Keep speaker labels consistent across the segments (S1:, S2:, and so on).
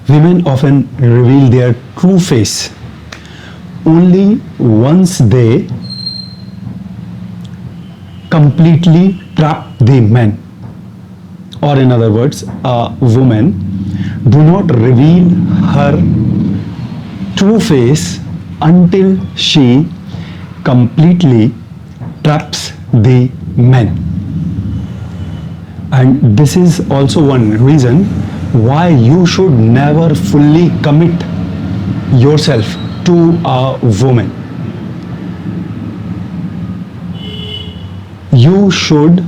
S1: Women often reveal their true face only once they completely trap the men. Or, in other words, a woman do not reveal her true face until she completely traps the men. And this is also one reason why you should never fully commit yourself to a woman. You should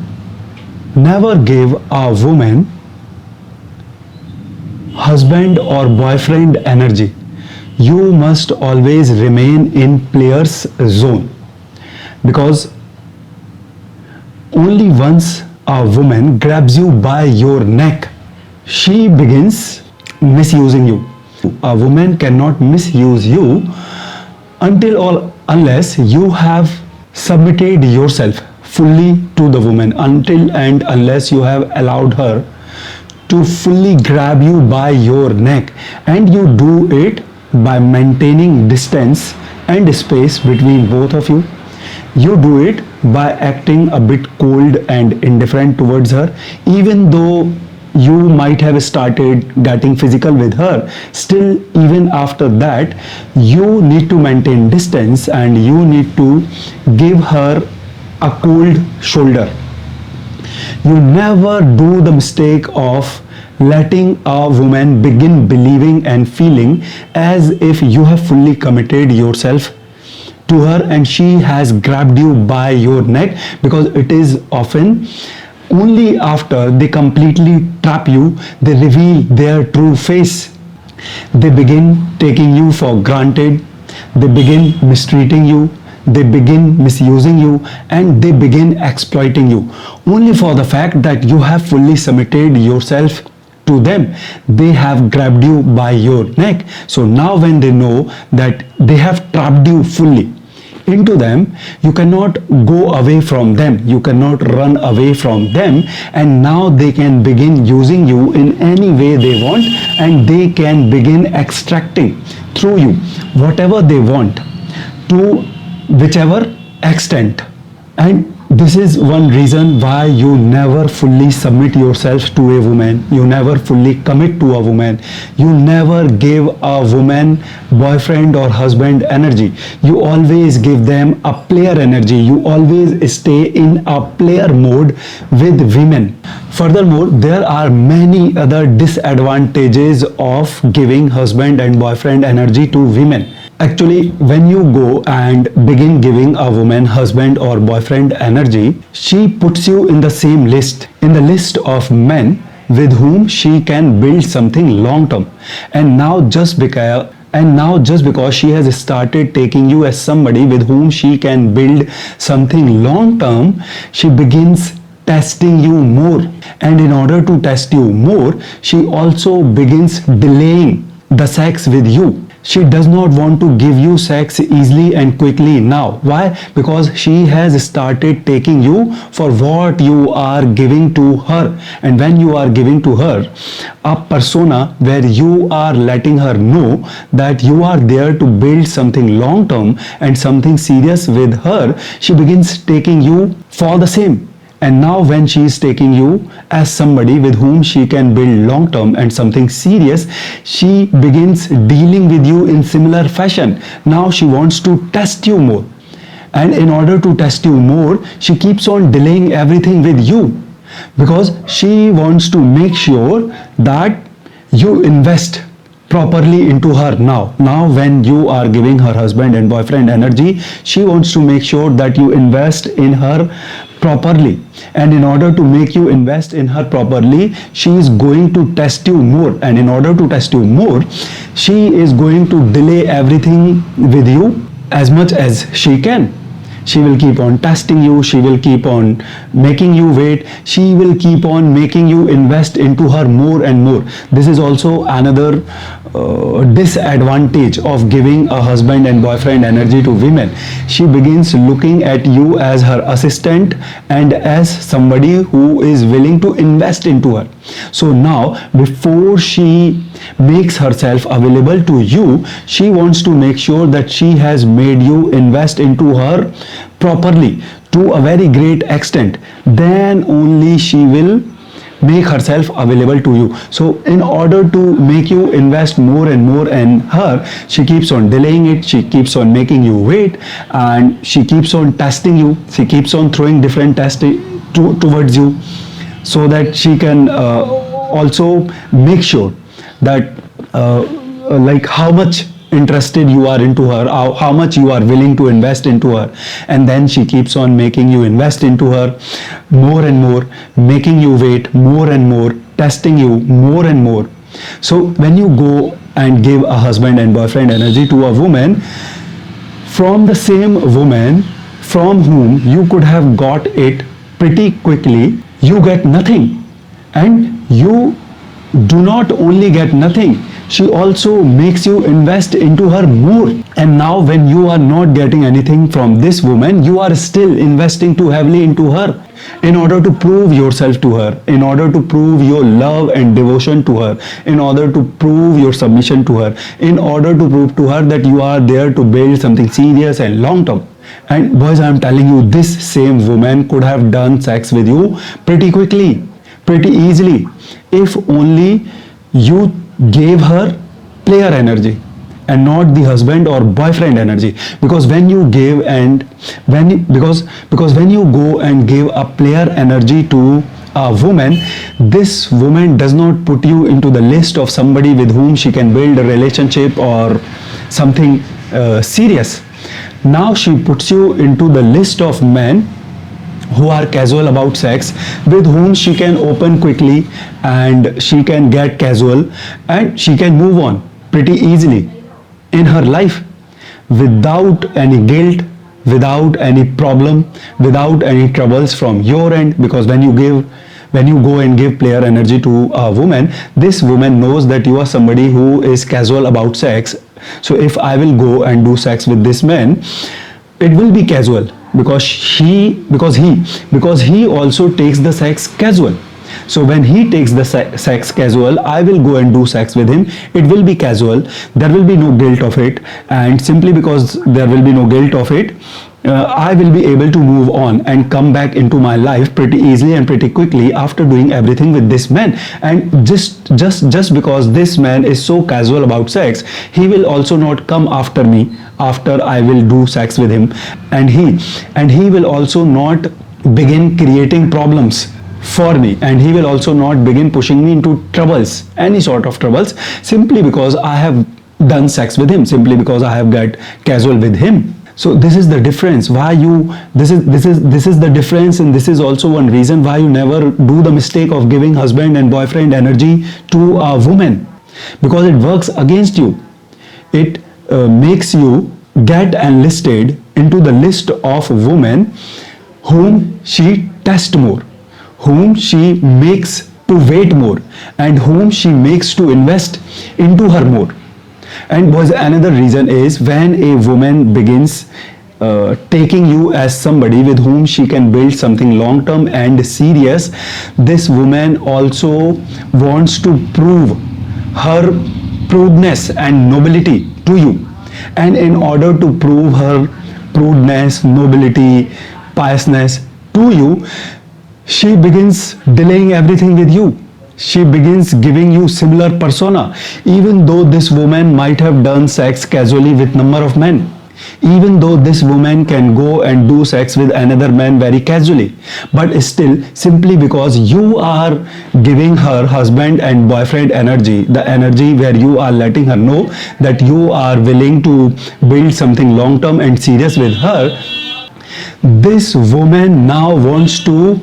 S1: never give a woman husband or boyfriend energy. You must always remain in player's zone, because only once a woman grabs you by your neck, she begins misusing you. A woman cannot misuse you until or unless you have submitted yourself fully to the woman, until and unless you have allowed her to fully grab you by your neck, and you do it by maintaining distance and space between both of you. You do it by acting a bit cold and indifferent towards her, even though you might have started getting physical with her. Still, even after that, you need to maintain distance and you need to give her a cold shoulder. You never do the mistake of letting a woman begin believing and feeling as if you have fully committed yourself to her and she has grabbed you by your neck, because it is often only after they completely trap you, they reveal their true face. They begin taking you for granted, they begin mistreating you, they begin misusing you, and they begin exploiting you, only for the fact that you have fully submitted yourself to them. They have grabbed you by your neck. So now when they know that they have trapped you fully into them, you cannot go away from them, you cannot run away from them, and now they can begin using you in any way they want, and they can begin extracting through you whatever they want to whichever extent. And this is one reason why you never fully submit yourself to a woman, you never fully commit to a woman, you never give a woman boyfriend or husband energy. You always give them a player energy, you always stay in a player mode with women. Furthermore, there are many other disadvantages of giving husband and boyfriend energy to women. Actually, when you go and begin giving a woman husband or boyfriend energy, she puts you in the same list, in the list of men with whom she can build something long term. And now just because she has started taking you as somebody with whom she can build something long term, she begins testing you more. And in order to test you more, she also begins delaying the sex with you. She does not want to give you sex easily and quickly now. Why? Because she has started taking you for what you are giving to her. And when you are giving to her a persona where you are letting her know that you are there to build something long term and something serious with her, she begins taking you for the same. And now when she is taking you as somebody with whom she can build long term and something serious, she begins dealing with you in similar fashion. Now she wants to test you more. And in order to test you more, she keeps on delaying everything with you, because she wants to make sure that you invest properly into her now. Now when you are giving her husband and boyfriend energy, she wants to make sure that you invest in her properly. And in order to make you invest in her properly, she is going to test you more. And in order to test you more, she is going to delay everything with you as much as she can. She will keep on testing you, she will keep on making you wait, she will keep on making you invest into her more and more. This is also another disadvantage of giving a husband and boyfriend energy to women. She begins looking at you as her assistant and as somebody who is willing to invest into her. So now, before she makes herself available to you, she wants to make sure that she has made you invest into her properly to a very great extent. Then only she will make herself available to you. So in order to make you invest more and more in her, she keeps on delaying it, she keeps on making you wait, and she keeps on testing you, she keeps on throwing different tests towards you, so that she can also make sure that like how much interested you are into her, how much you are willing to invest into her. And then she keeps on making you invest into her more and more, making you wait more and more, testing you more and more. So when you go and give a husband and boyfriend energy to a woman, from the same woman from whom you could have got it pretty quickly, you get nothing. And you do not only get nothing, she also makes you invest into her more. And now when you are not getting anything from this woman, you are still investing too heavily into her in order to prove yourself to her, in order to prove your love and devotion to her, in order to prove your submission to her, in order to prove to her that you are there to build something serious and long term. And boys, I am telling you, this same woman could have done sex with you pretty quickly, pretty easily, if only you gave her player energy and not the husband or boyfriend energy. Because when you give and because when you go and give a player energy to a woman, this woman does not put you into the list of somebody with whom she can build a relationship or something serious. Now she puts you into the list of men who are casual about sex, with whom she can open quickly and she can get casual and she can move on pretty easily in her life without any guilt, without any problem, without any troubles from your end. Because when you go and give player energy to a woman, this woman knows that you are somebody who is casual about sex. So if I will go and do sex with this man, it will be casual, because he also takes the sex casual. So when he takes the sex casual, I will go and do sex with him. It will be casual. There will be no guilt of it. And simply because there will be no guilt of it, I will be able to move on and come back into my life pretty easily and pretty quickly after doing everything with this man. And just because this man is so casual about sex, he will also not come after me after I will do sex with him. And he will also not begin creating problems for me, and he will also not begin pushing me into troubles, any sort of troubles, simply because I have done sex with him, simply because I have got casual with him. So this is the difference. This is the difference, and this is also one reason why you never do the mistake of giving husband and boyfriend energy to a woman, because it works against you. It makes you get enlisted into the list of women whom she tests more, whom she makes to wait more, and whom she makes to invest into her more. And was another reason is when a woman begins taking you as somebody with whom she can build something long term and serious, this woman also wants to prove her prudeness and nobility to you. And in order to prove her prudeness, nobility, piousness to you, she begins delaying everything with you. She begins giving you similar persona, even though this woman might have done sex casually with number of men, even though this woman can go and do sex with another man very casually, but still, simply because you are giving her husband and boyfriend energy, the energy where you are letting her know that you are willing to build something long term and serious with her, this woman now wants to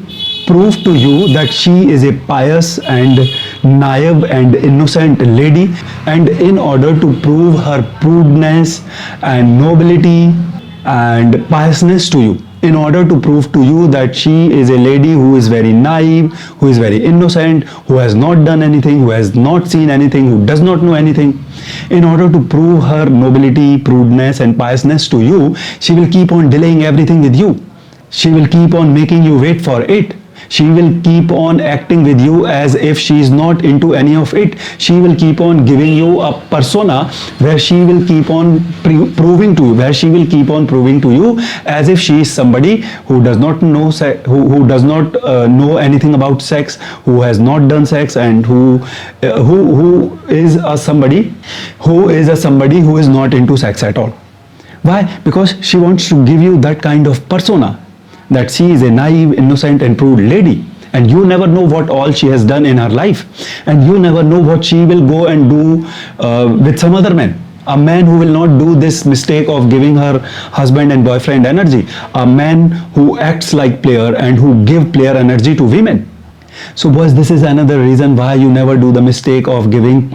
S1: prove to you that she is a pious and naive and innocent lady. And in order to prove her prudeness and nobility and piousness to you, in order to prove to you that she is a lady who is very naive, who is very innocent, who has not done anything, who has not seen anything, who does not know anything, in order to prove her nobility, prudeness and piousness to you, she will keep on delaying everything with you. She will keep on making you wait for it. She will keep on acting with you as if she is not into any of it. She will keep on giving you a persona where she will keep on proving to you, where she will keep on proving to you as if she is somebody who does not know who does not know anything about sex, who has not done sex, and who is a somebody who is not into sex at all. Why? Because she wants to give you that kind of persona, that she is a naive, innocent and prude lady, and you never know what all she has done in her life, and you never know what she will go and do with some other man. A man who will not do this mistake of giving her husband and boyfriend energy, a man who acts like player and who give player energy to women. So boys, this is another reason why you never do the mistake of giving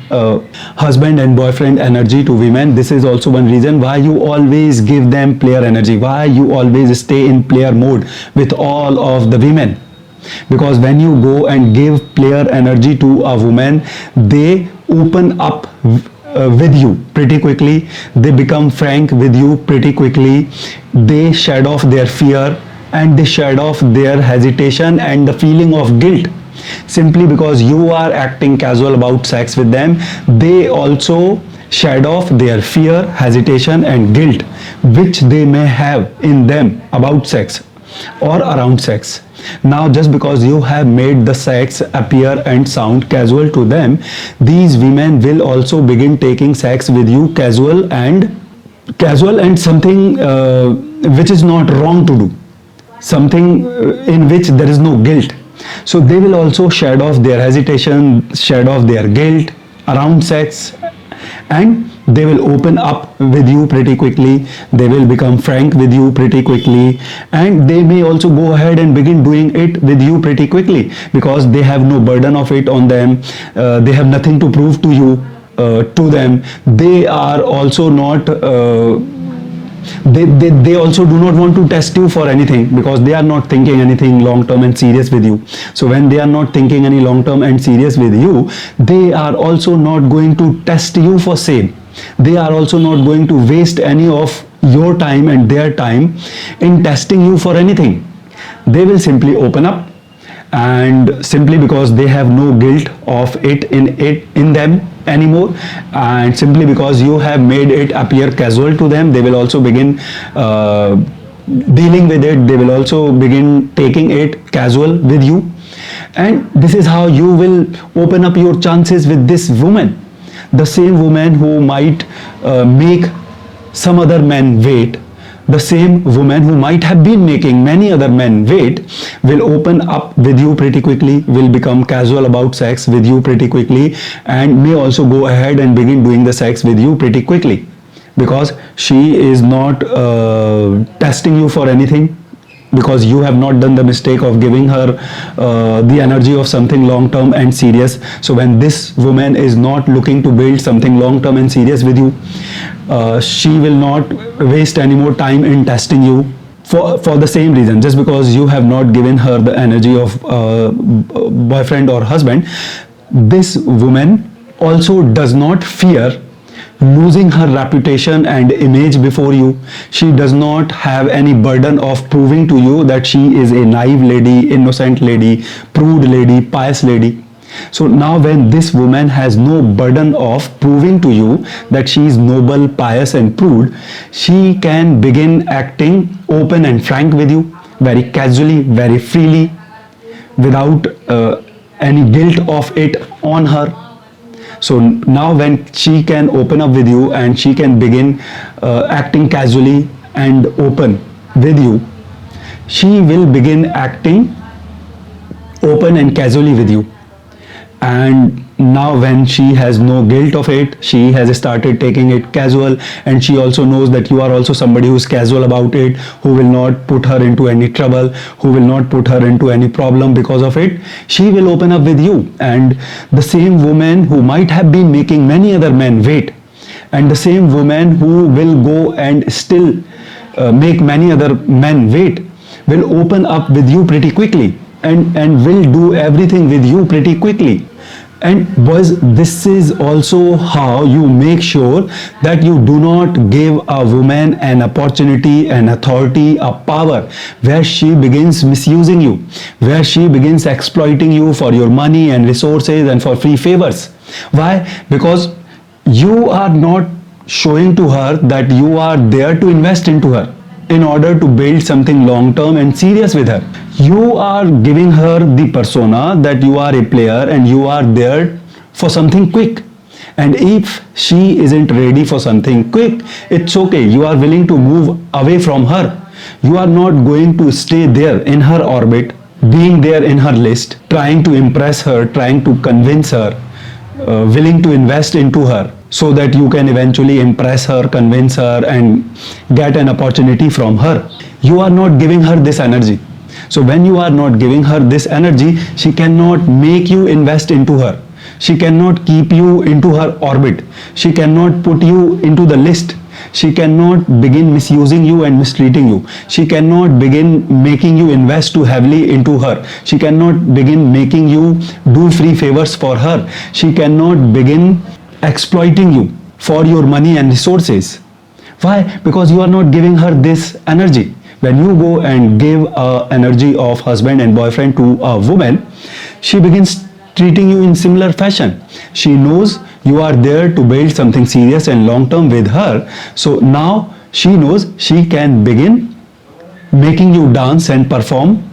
S1: husband and boyfriend energy to women. This is also one reason why you always give them player energy, why you always stay in player mode with all of the women. Because when you go and give player energy to a woman, they open up with you pretty quickly, they become frank with you pretty quickly, they shed off their fear and they shed off their hesitation and the feeling of guilt. Simply because you are acting casual about sex with them, they also shed off their fear, hesitation and guilt which they may have in them about sex or around sex. Now just because you have made the sex appear and sound casual to them, these women will also begin taking sex with you casual and something which is not wrong to do, something in which there is no guilt. So they will also shed off their hesitation, shed off their guilt around sex, and they will open up with you pretty quickly, they will become frank with you pretty quickly, and they may also go ahead and begin doing it with you pretty quickly because they have no burden of it on them, they have nothing to prove to you, to them. They are also not they also do not want to test you for anything because they are not thinking anything long term and serious with you. So when they are not thinking any long term and serious with you, they are also not going to test you for same. They are also not going to waste any of your time and their time in testing you for anything. They will simply open up, and simply because they have no guilt of it in them anymore, and simply because you have made it appear casual to them, they will also begin dealing with it, they will also begin taking it casual with you. And this is how you will open up your chances with this woman. The same woman who might make some other men wait, the same woman who might have been making many other men wait, will open up with you pretty quickly, will become casual about sex with you pretty quickly, and may also go ahead and begin doing the sex with you pretty quickly because she is not testing you for anything, because you have not done the mistake of giving her the energy of something long term and serious. So when this woman is not looking to build something long term and serious with you, she will not waste any more time in testing you for the same reason. Just because you have not given her the energy of boyfriend or husband, this woman also does not fear losing her reputation and image before you. She does not have any burden of proving to you that she is a naive lady, innocent lady, prude lady, pious lady. So now when this woman has no burden of proving to you that she is noble, pious and prude, she can begin acting open and frank with you, very casually, very freely, without any guilt of it on her. So now when she can open up with you and she can begin acting casually and open with you, she will begin acting open and casually with you. And now when she has no guilt of it, she has started taking it casual, and she also knows that you are also somebody who is casual about it, who will not put her into any trouble, who will not put her into any problem because of it. She will open up with you, and the same woman who might have been making many other men wait, and the same woman who will go and still make many other men wait, will open up with you pretty quickly and will do everything with you pretty quickly. And boys, this is also how you make sure that you do not give a woman an opportunity, an authority, a power where she begins misusing you, where she begins exploiting you for your money and resources and for free favors. Why? Because you are not showing to her that you are there to invest into her in order to build something long term and serious with her. You are giving her the persona that you are a player and you are there for something quick. And if she isn't ready for something quick, it's okay. You are willing to move away from her. You are not going to stay there in her orbit, being there in her list, trying to impress her, trying to convince her, willing to invest into her so that you can eventually impress her, convince her, and get an opportunity from her. You are not giving her this energy. So when you are not giving her this energy, she cannot make you invest into her. She cannot keep you into her orbit. She cannot put you into the list. She cannot begin misusing you and mistreating you. She cannot begin making you invest too heavily into her. She cannot begin making you do free favors for her. She cannot begin exploiting you for your money and resources. Why? Because you are not giving her this energy. When you go and give energy of husband and boyfriend to a woman, she begins treating you in similar fashion. She knows you are there to build something serious and long term with her. So now she knows she can begin making you dance and perform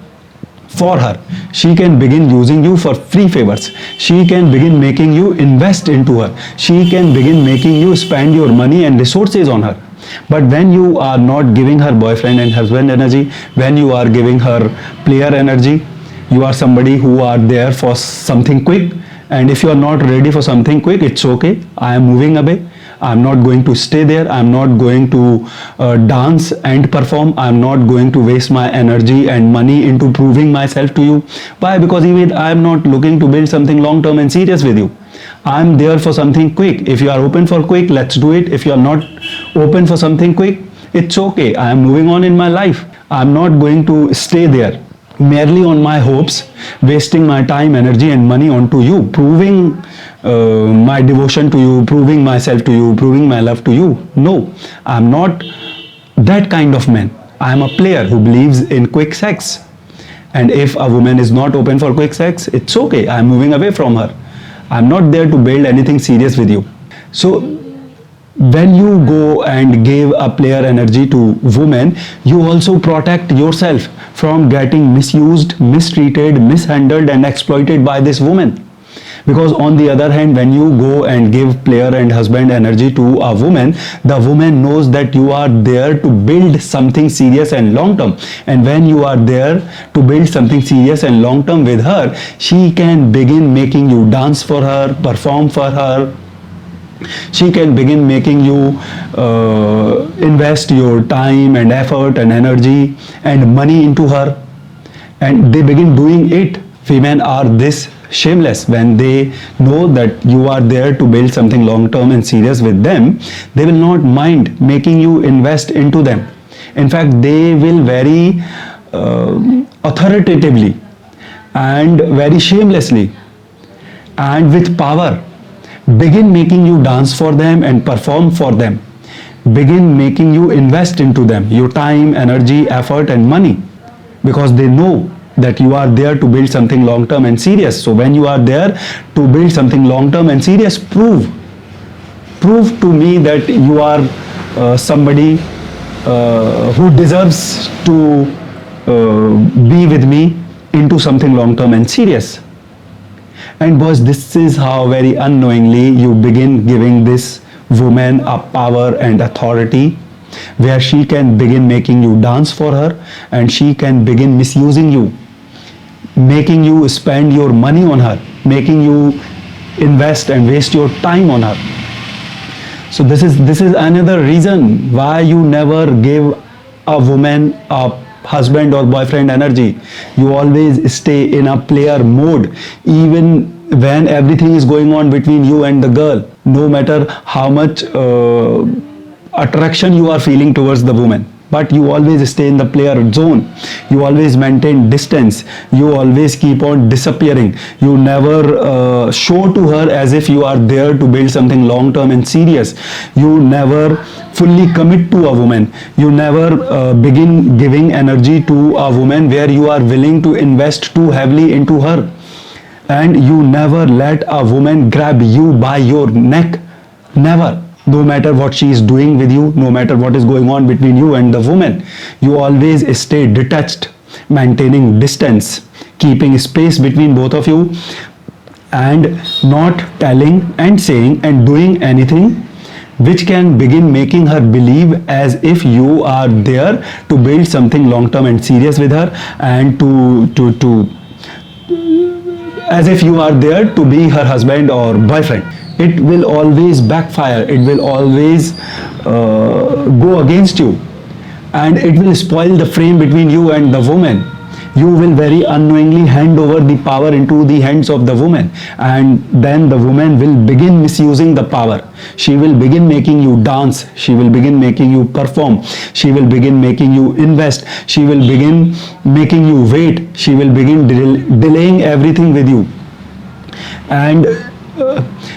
S1: for her. She can begin using you for free favors. She can begin making you invest into her. She can begin making you spend your money and resources on her. But when you are not giving her boyfriend and husband energy, when you are giving her player energy, you are somebody who are there for something quick. And if you are not ready for something quick, it's okay. I am moving away. I'm not going to stay there. I'm not going to dance and perform. I'm not going to waste my energy and money into proving myself to you. Why? Because even I'm not looking to build something long term and serious with you. I'm there for something quick. If you are open for quick, let's do it. If you are not open for something quick, it's okay. I am moving on in my life. I'm not going to stay there merely on my hopes, wasting my time, energy and money onto you, proving my devotion to you, proving myself to you, proving my love to you. No, I'm not that kind of man. I'm a player who believes in quick sex. And if a woman is not open for quick sex, it's okay. I'm moving away from her. I'm not there to build anything serious with you. So when you go and give a player energy to women, you also protect yourself from getting misused, mistreated, mishandled and exploited by this woman. Because on the other hand, when you go and give player and husband energy to a woman, the woman knows that you are there to build something serious and long term. And when you are there to build something serious and long term with her, she can begin making you dance for her, perform for her. She can begin making you invest your time and effort and energy and money into her. And they begin doing it. Women are this shameless. When they know that you are there to build something long term and serious with them, they will not mind making you invest into them. In fact, they will very authoritatively and very shamelessly and with power begin making you dance for them and perform for them. Begin making you invest into them, your time, energy, effort and money, because they know that you are there to build something long term and serious. So when you are there to build something long term and serious, prove to me that you are somebody who deserves to be with me into something long term and serious. And boys, this is how very unknowingly you begin giving this woman a power and authority where she can begin making you dance for her and she can begin misusing you, making you spend your money on her, making you invest and waste your time on her. So this is another reason why you never give a woman a husband or boyfriend energy. You always stay in a player mode even when everything is going on between you and the girl, no matter how much attraction you are feeling towards the woman. but you always stay in the player zone. You always maintain distance. You always keep on disappearing. You never show to her as if you are there to build something long term and serious. You never fully commit to a woman. You never begin giving energy to a woman where you are willing to invest too heavily into her. And you never let a woman grab you by your neck. Never. No matter what she is doing with you, no matter what is going on between you and the woman, you always stay detached, maintaining distance, keeping space between both of you, and not telling and saying and doing anything which can begin making her believe as if you are there to build something long term and serious with her, and to as if you are there to be her husband or boyfriend. It will always backfire. It will always go against you, and it will spoil the frame between you and the woman. You will very unknowingly hand over the power into the hands of the woman, and then the woman will begin misusing the power. She will begin making you dance. She will begin making you perform. She will begin making you invest. She will begin making you wait. She will begin delaying everything with you, and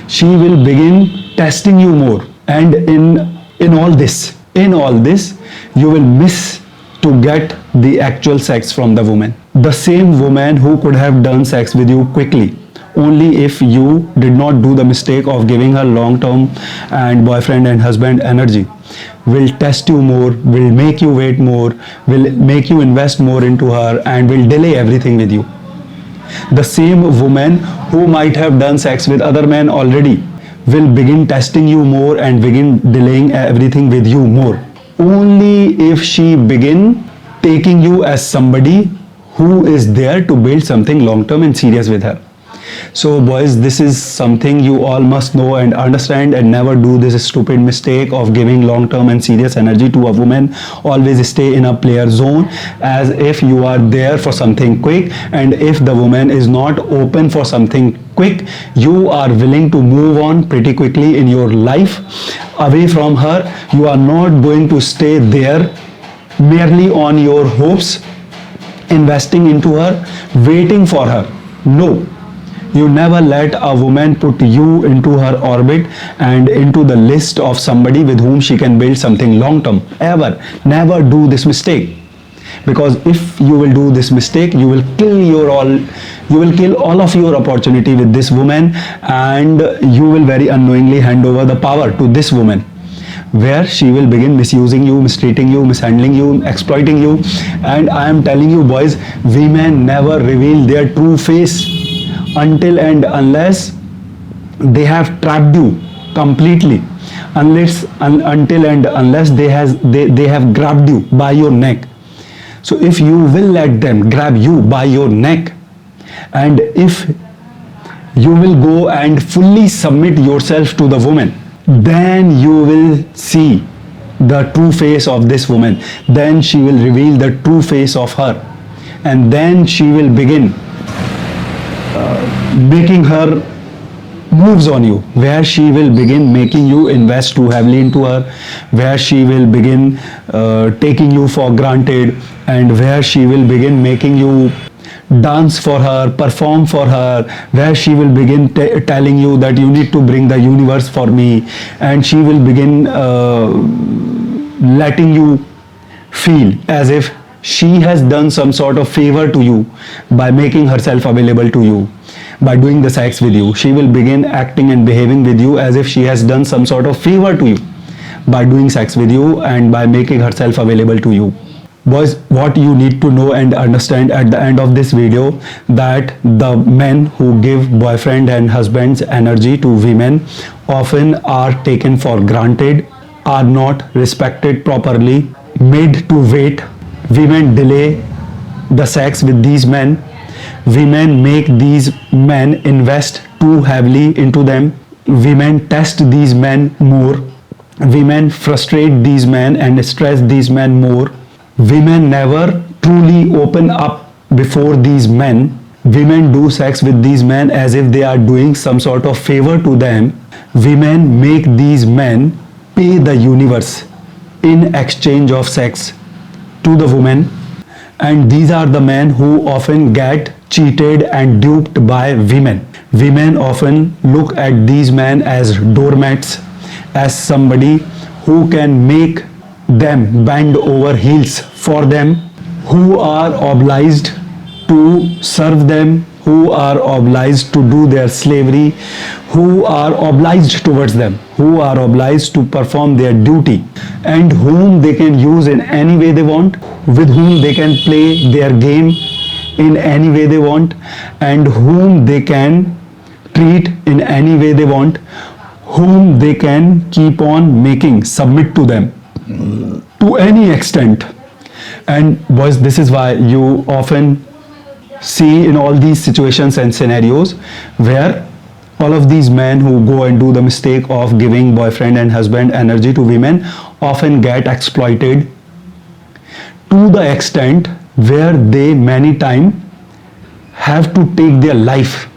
S1: she will begin testing you more. And in all this, you will miss to get the actual sex from the woman. The same woman who could have done sex with you quickly, only if you did not do the mistake of giving her long-term and boyfriend and husband energy, will test you more, will make you wait more, will make you invest more into her, and will delay everything with you. The same woman who might have done sex with other men already will begin testing you more and begin delaying everything with you more, only if she begin taking you as somebody who is there to build something long term and serious with her. So boys, this is something you all must know and understand, and never do this stupid mistake of giving long term and serious energy to a woman. Always stay in a player zone as if you are there for something quick, and if the woman is not open for something quick, you are willing to move on pretty quickly in your life away from her. You are not going to stay there merely on your hopes, investing into her, waiting for her. No. You never let a woman put you into her orbit and into the list of somebody with whom she can build something long term. Ever. Never do this mistake. Because if you will do this mistake, you will kill all of your opportunity with this woman, and you will very unknowingly hand over the power to this woman, where she will begin misusing you, mistreating you, mishandling you, exploiting you. And I am telling you boys, women never reveal their true face until and unless they have trapped you completely, until and unless they have grabbed you by your neck. So if you will let them grab you by your neck, and if you will go and fully submit yourself to the woman, then you will see the true face of this woman. Then she will reveal the true face of her, and then she will begin making her moves on you, where she will begin making you invest too heavily into her, where she will begin taking you for granted, and where she will begin making you dance for her, perform for her, where she will begin telling you that you need to bring the universe for me, and she will begin letting you feel as if she has done some sort of favor to you by making herself available to you, by doing the sex with you. She will begin acting and behaving with you as if she has done some sort of favor to you by doing sex with you and by making herself available to you. Boys, what you need to know and understand at the end of this video, that the men who give boyfriend and husband's energy to women often are taken for granted, are not respected properly, made to wait. Women delay the sex with these men. Women make these men invest too heavily into them. Women test these men more. Women frustrate these men and stress these men more. Women never truly open up before these men. Women do sex with these men as if they are doing some sort of favor to them. Women make these men pay the universe in exchange of sex. to the woman, and these are the men who often get cheated and duped by women. Women often look at these men as doormats, as somebody who can make them bend over heels for them, who are obliged to serve them, who are obliged to do their slavery, who are obliged towards them, who are obliged to perform their duty, and whom they can use in any way they want, with whom they can play their game in any way they want, and whom they can treat in any way they want, whom they can keep on making submit to them to any extent. And boys, this is why you often see in all these situations and scenarios where all of these men who go and do the mistake of giving boyfriend and husband energy to women often get exploited to the extent where they many times have to take their life